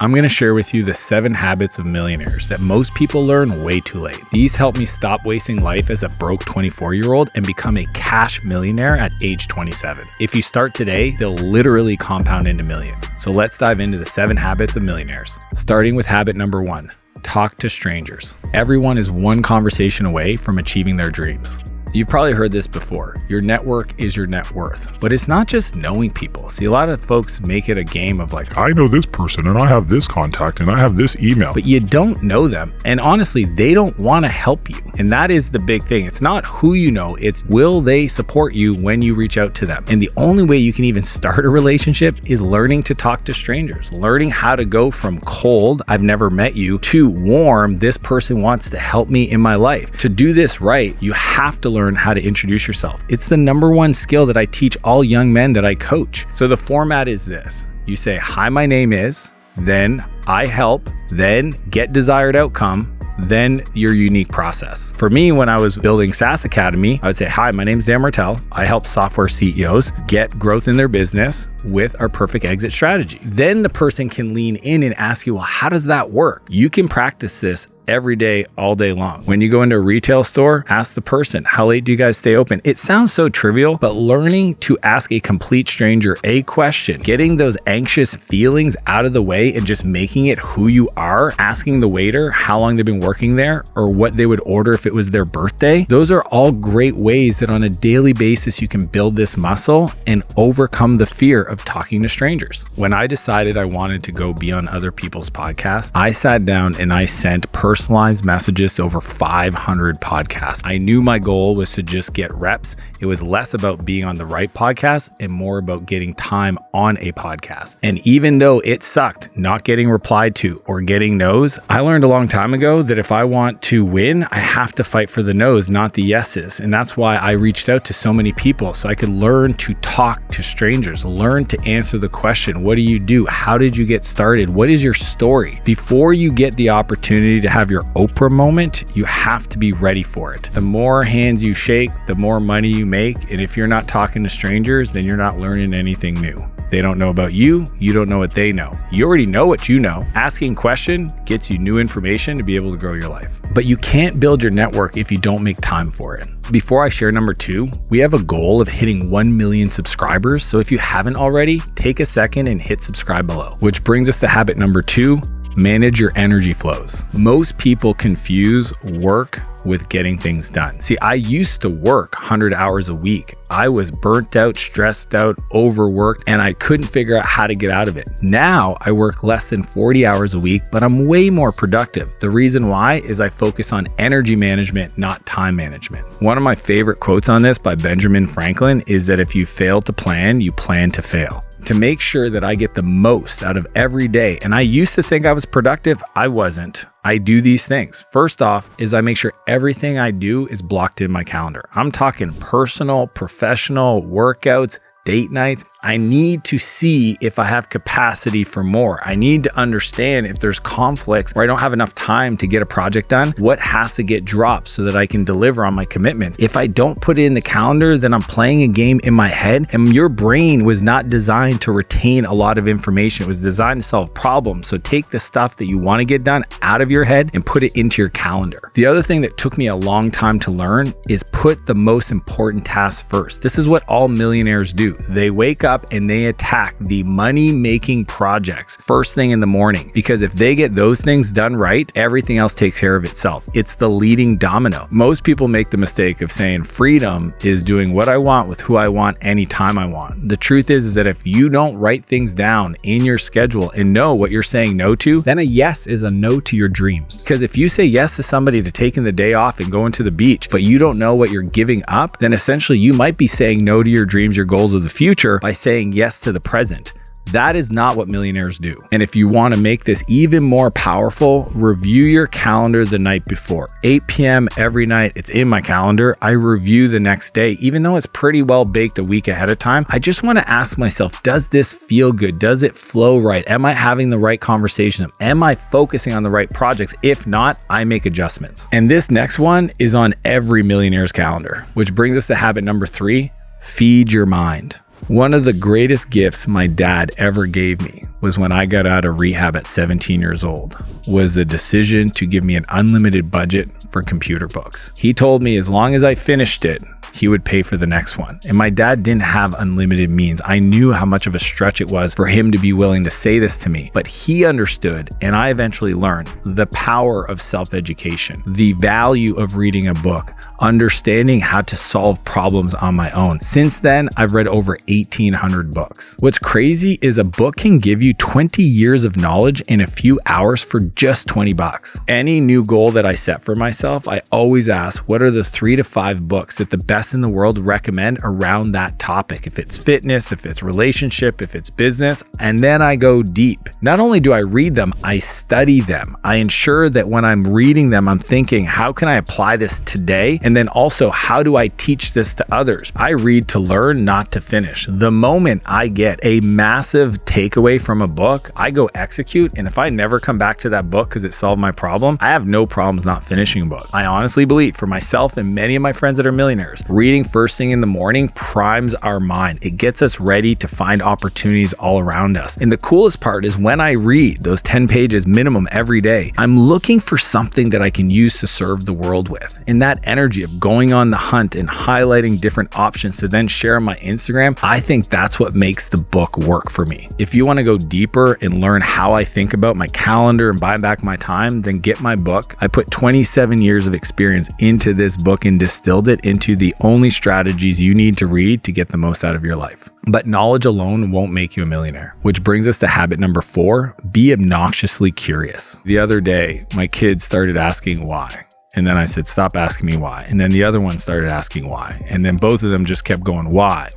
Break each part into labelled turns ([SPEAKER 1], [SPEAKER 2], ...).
[SPEAKER 1] I'm going to share with you the 7 habits of millionaires that most people learn way too late. These help me stop wasting life as a broke 24-year-old and become a cash millionaire at age 27. If you start today, they'll literally compound into millions. So let's dive into the 7 habits of millionaires. Starting with habit number 1, talk to strangers. Everyone is one conversation away from achieving their dreams. You've probably heard this before. Your network is your net worth. But it's not just knowing people. See, a lot of folks make it a game of like, I know this person and I have this contact and I have this email. But you don't know them. And honestly, they don't want to help you. And that is the big thing. It's not who you know, it's will they support you when you reach out to them. And the only way you can even start a relationship is learning to talk to strangers, learning how to go from cold, I've never met you, to warm, this person wants to help me in my life. To do this right, you have to learn how to introduce yourself. It's the number 1 skill that I teach all young men that I coach. So the format is this. You say, hi, my name is, then I help, then get desired outcome, then your unique process. For me, when I was building SaaS Academy, I would say, hi, my name is Dan Martel. I help software CEOs get growth in their business with our perfect exit strategy. Then the person can lean in and ask you, well, how does that work? You can practice this every day, all day long. When you go into a retail store, ask the person, how late do you guys stay open? It sounds so trivial, but learning to ask a complete stranger a question, getting those anxious feelings out of the way and just making it who you are, asking the waiter how long they've been working there or what they would order if it was their birthday. Those are all great ways that on a daily basis, you can build this muscle and overcome the fear of talking to strangers. When I decided I wanted to go be on other people's podcasts, I sat down and I sent personalized messages to over 500 podcasts. I knew my goal was to just get reps. It was less about being on the right podcast and more about getting time on a podcast. And even though it sucked not getting replied to or getting no's, I learned a long time ago that if I want to win, I have to fight for the no's, not the yeses. And that's why I reached out to so many people so I could learn to talk to strangers, learn to answer the question, what do you do? How did you get started? What is your story? Before you get the opportunity to have your Oprah moment, you have to be ready for it. The more hands you shake, the more money you make. And if you're not talking to strangers, then you're not learning anything new. They don't know about you. You don't know what they know. You already know what you know. Asking question gets you new information to be able to grow your life. But you can't build your network if you don't make time for it. Before I share number 2, we have a goal of hitting 1 million subscribers. So if you haven't already, take a second and hit subscribe below. Which brings us to habit number 2, manage your energy flows. Most people confuse work with getting things done. See, I used to work 100 hours a week. I was burnt out, stressed out, overworked, and I couldn't figure out how to get out of it. Now I work less than 40 hours a week, but I'm way more productive. The reason why is I focus on energy management, not time management. One of my favorite quotes on this by Benjamin Franklin is that if you fail to plan, you plan to fail. To make sure that I get the most out of every day. And I used to think I was productive. I wasn't. I do these things. First off is I make sure everything I do is blocked in my calendar. I'm talking personal, professional, workouts, date nights. I need to see if I have capacity for more. I need to understand if there's conflicts where I don't have enough time to get a project done, what has to get dropped so that I can deliver on my commitments. If I don't put it in the calendar, then I'm playing a game in my head, and your brain was not designed to retain a lot of information. It was designed to solve problems. So take the stuff that you want to get done out of your head and put it into your calendar. The other thing that took me a long time to learn is put the most important tasks first. This is what all millionaires do. They wake up and they attack the money-making projects first thing in the morning, because if they get those things done right, everything else takes care of itself. It's the leading domino. Most people make the mistake of saying freedom is doing what I want with who I want anytime I want. The truth is that if you don't write things down in your schedule and know what you're saying no to, then a yes is a no to your dreams. Because if you say yes to somebody to taking the day off and going to the beach, but you don't know what you're giving up, then essentially you might be saying no to your dreams, your goals of the future by saying yes to the present. That is not what millionaires do. And if you want to make this even more powerful, review your calendar the night before. 8 p.m. every night, it's in my calendar. I review the next day. Even though it's pretty well baked a week ahead of time, I just want to ask myself, does this feel good? Does it flow right? Am I having the right conversation? Am I focusing on the right projects? If not, I make adjustments. And this next one is on every millionaire's calendar, which brings us to habit number 3. Feed your mind. One of the greatest gifts my dad ever gave me was when I got out of rehab at 17 years old, was a decision to give me an unlimited budget for computer books. He told me as long as I finished it, he would pay for the next one. And my dad didn't have unlimited means. I knew how much of a stretch it was for him to be willing to say this to me, but he understood, and I eventually learned the power of self-education, the value of reading a book, understanding how to solve problems on my own. Since then, I've read over 1,800 books. What's crazy is a book can give you 20 years of knowledge in a few hours for just $20. Any new goal that I set for myself, I always ask, what are the 3 to 5 books that the best in the world recommend around that topic? If it's fitness, if it's relationship, if it's business, and then I go deep. Not only do I read them, I study them. I ensure that when I'm reading them, I'm thinking, how can I apply this today? And then also, how do I teach this to others? I read to learn, not to finish. The moment I get a massive takeaway from a book, I go execute. And if I never come back to that book because it solved my problem, I have no problems not finishing a book. I honestly believe, for myself and many of my friends that are millionaires, reading first thing in the morning primes our mind. It gets us ready to find opportunities all around us. And the coolest part is when I read those 10 pages minimum every day, I'm looking for something that I can use to serve the world with. And that energy of going on the hunt and highlighting different options to then share on my Instagram, I think that's what makes the book work for me. If you want to go deeper and learn how I think about my calendar and buy back my time, then get my book. I put 27 years of experience into this book and distilled it into the only strategies you need to read to get the most out of your life. But knowledge alone won't make you a millionaire, which brings us to habit number 4, be obnoxiously curious. The other day, my kids started asking why. And then I said, stop asking me why. And then the other one started asking why. And then both of them just kept going, why?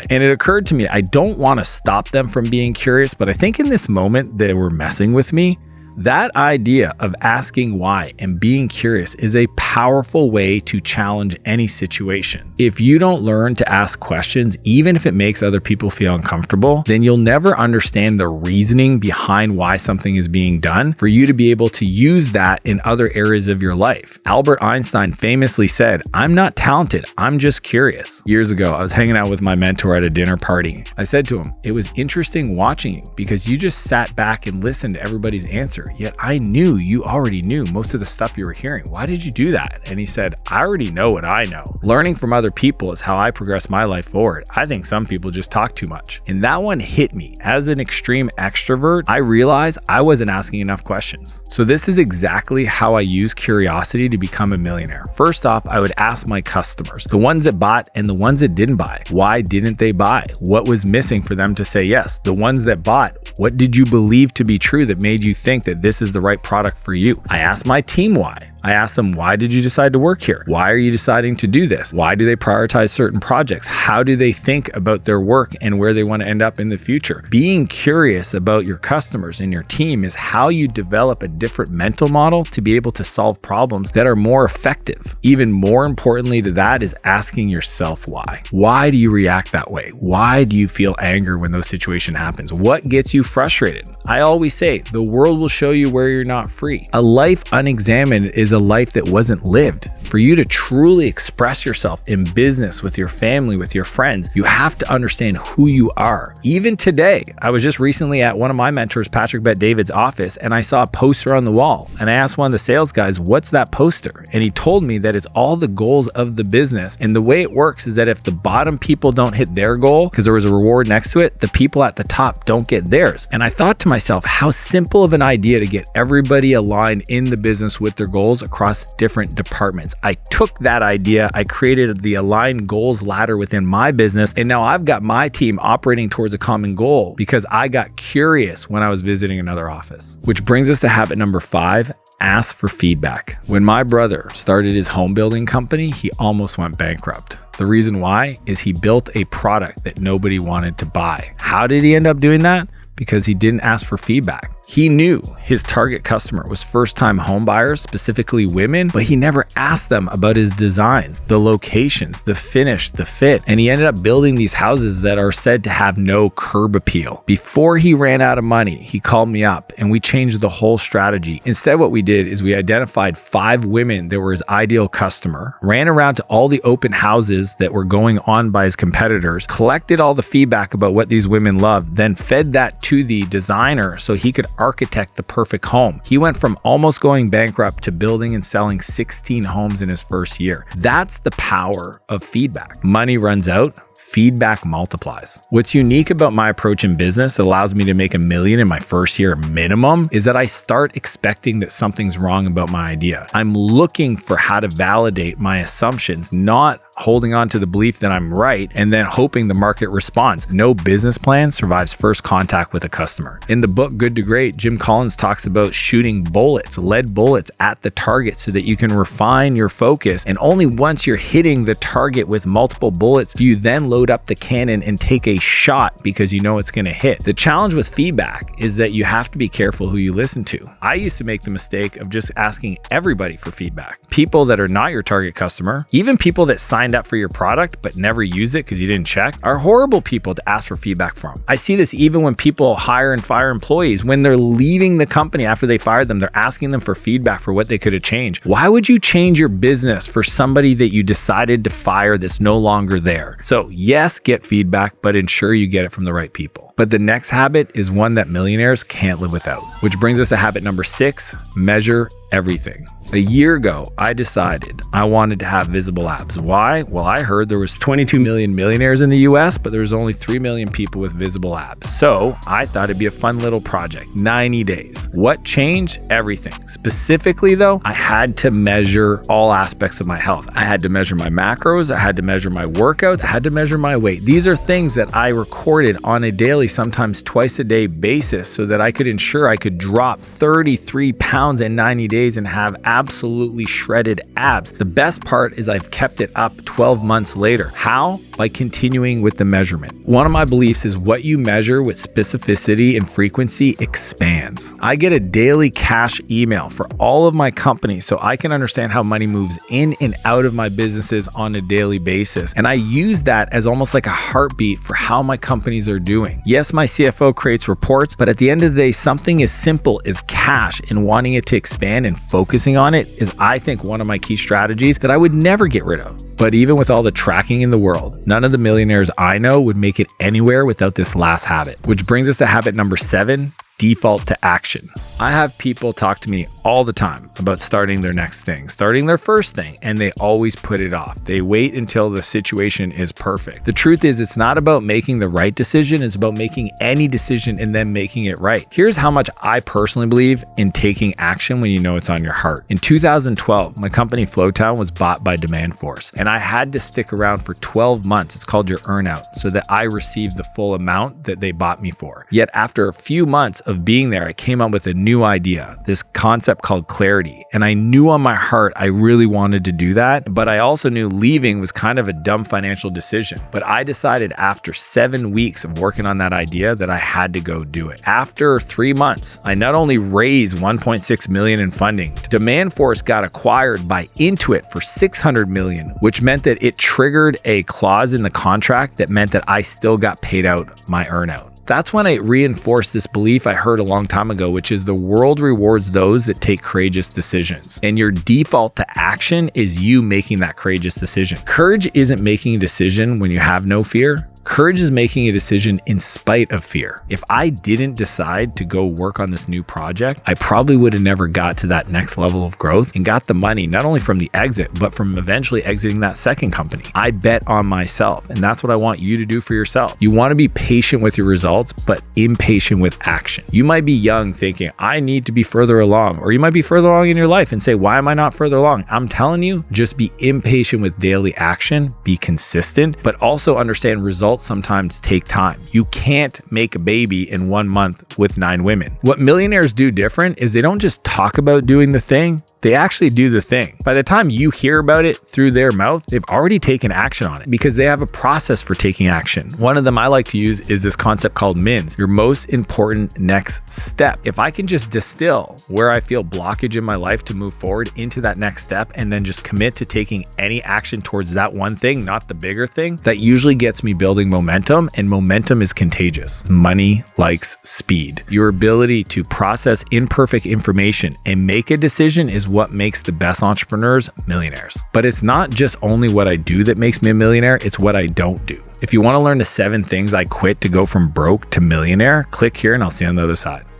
[SPEAKER 1] And it occurred to me, I don't want to stop them from being curious, but I think in this moment they were messing with me. That idea of asking why and being curious is a powerful way to challenge any situation. If you don't learn to ask questions, even if it makes other people feel uncomfortable, then you'll never understand the reasoning behind why something is being done for you to be able to use that in other areas of your life. Albert Einstein famously said, "I'm not talented, I'm just curious." Years ago, I was hanging out with my mentor at a dinner party. I said to him, "It was interesting watching you because you just sat back and listened to everybody's answer. Yet I knew you already knew most of the stuff you were hearing. Why did you do that?" And he said, "I already know what I know. Learning from other people is how I progress my life forward. I think some people just talk too much." And that one hit me. As an extreme extrovert, I realized I wasn't asking enough questions. So this is exactly how I use curiosity to become a millionaire. First off, I would ask my customers, the ones that bought and the ones that didn't buy, why didn't they buy? What was missing for them to say yes? The ones that bought, what did you believe to be true that made you think that this is the right product for you? I asked my team why. I asked them, why did you decide to work here? Why are you deciding to do this? Why do they prioritize certain projects? How do they think about their work and where they want to end up in the future? Being curious about your customers and your team is how you develop a different mental model to be able to solve problems that are more effective. Even more importantly to that is asking yourself why. Why do you react that way? Why do you feel anger when those situations happen? What gets you frustrated? I always say, the world will show you where you're not free. A life unexamined is a life that wasn't lived. For you to truly express yourself in business, with your family, with your friends, you have to understand who you are. Even today, I was just recently at one of my mentors, Patrick Bet-David's office, and I saw a poster on the wall. And I asked one of the sales guys, what's that poster? And he told me that it's all the goals of the business. And the way it works is that if the bottom people don't hit their goal, because there was a reward next to it, the people at the top don't get theirs. And I thought to myself, how simple of an idea to get everybody aligned in the business with their goals across different departments. I took that idea, I created the aligned goals ladder within my business, and now I've got my team operating towards a common goal because I got curious when I was visiting another office. Which brings us to habit number 5, ask for feedback. When my brother started his home building company, he almost went bankrupt. The reason why is he built a product that nobody wanted to buy. How did he end up doing that? Because he didn't ask for feedback. He knew his target customer was first-time homebuyers, specifically women, but he never asked them about his designs, the locations, the finish, the fit, and he ended up building these houses that are said to have no curb appeal. Before he ran out of money, he called me up and we changed the whole strategy. Instead, what we did is we identified 5 women that were his ideal customer, ran around to all the open houses that were going on by his competitors, collected all the feedback about what these women loved, then fed that to the designer so he could architect the perfect home. He went from almost going bankrupt to building and selling 16 homes in his first year. That's the power of feedback. Money runs out, feedback multiplies. What's unique about my approach in business that allows me to make $1 million in my first year minimum is that I start expecting that something's wrong about my idea. I'm looking for how to validate my assumptions, not holding on to the belief that I'm right and then hoping the market responds. No business plan survives first contact with a customer. In the book Good to Great, Jim Collins talks about shooting bullets, lead bullets at the target so that you can refine your focus. And only once you're hitting the target with multiple bullets do you then load up the cannon and take a shot because you know it's going to hit. The challenge with feedback is that you have to be careful who you listen to. I used to make the mistake of just asking everybody for feedback. People that are not your target customer, even people that signed up for your product but never use it because you didn't check, are horrible people to ask for feedback from. I see this even when people hire and fire employees. When they're leaving the company after they fired them, they're asking them for feedback for what they could have changed. Why would you change your business for somebody that you decided to fire that's no longer there? So yes, get feedback, but ensure you get it from the right people. But the next habit is one that millionaires can't live without, which brings us to habit number 6, measure everything. A year ago, I decided I wanted to have visible abs. Why? Well, I heard there was 22 million millionaires in the US, but there's only 3 million people with visible abs. So I thought it'd be a fun little project, 90 days. What changed? Everything. Specifically though, I had to measure all aspects of my health. I had to measure my macros. I had to measure my workouts. I had to measure my weight. These are things that I recorded on a daily, sometimes twice a day basis so that I could ensure I could drop 33 pounds in 90 days and have absolutely shredded abs. The best part is I've kept it up 12 months later. How? By continuing with the measurement. One of my beliefs is what you measure with specificity and frequency expands. I get a daily cash email for all of my companies so I can understand how money moves in and out of my businesses on a daily basis. And I use that as almost like a heartbeat for how my companies are doing. Yes, my CFO creates reports, but at the end of the day, something as simple as cash and wanting it to expand and focusing on it is, I think, one of my key strategies that I would never get rid of. But even with all the tracking in the world, none of the millionaires I know would make it anywhere without this last habit, which brings us to habit number 7, default to action. I have people talk to me all the time about starting their next thing, starting their first thing, and they always put it off. They wait until the situation is perfect. The truth is, it's not about making the right decision, it's about making any decision and then making it right. Here's how much I personally believe in taking action when you know it's on your heart. In 2012, my company Flowtown was bought by Demand Force, and I had to stick around for 12 months. It's called your earnout, so that I received the full amount that they bought me for. Yet after a few months of being there, I came up with a new idea, this concept called clarity. And I knew on my heart I really wanted to do that, but I also knew leaving was kind of a dumb financial decision. But I decided after 7 weeks of working on that idea that I had to go do it. After 3 months, I not only raised $1.6 million in funding, Demand Force got acquired by Intuit for $600 million, which meant that it triggered a clause in the contract that meant that I still got paid out my earnout. That's when I reinforced this belief I heard a long time ago, which is the world rewards those that take courageous decisions. And your default to action is you making that courageous decision. Courage isn't making a decision when you have no fear. Courage is making a decision in spite of fear. If I didn't decide to go work on this new project, I probably would have never got to that next level of growth and got the money, not only from the exit, but from eventually exiting that second company. I bet on myself, and that's what I want you to do for yourself. You want to be patient with your results, but impatient with action. You might be young thinking, I need to be further along, or you might be further along in your life and say, why am I not further along? I'm telling you, just be impatient with daily action, be consistent, but also understand results results sometimes take time. You can't make a baby in 1 month with 9 women. What millionaires do different is they don't just talk about doing the thing, they actually do the thing. By the time you hear about it through their mouth, they've already taken action on it because they have a process for taking action. One of them I like to use is this concept called MINS, your most important next step. If I can just distill where I feel blockage in my life to move forward into that next step and then just commit to taking any action towards that one thing, not the bigger thing, that usually gets me building momentum, and momentum is contagious. Money likes speed. Your ability to process imperfect information and make a decision is what makes the best entrepreneurs millionaires. But it's not just only what I do that makes me a millionaire, it's what I don't do. If you want to learn the 7 things I quit to go from broke to millionaire, click here and I'll see you on the other side.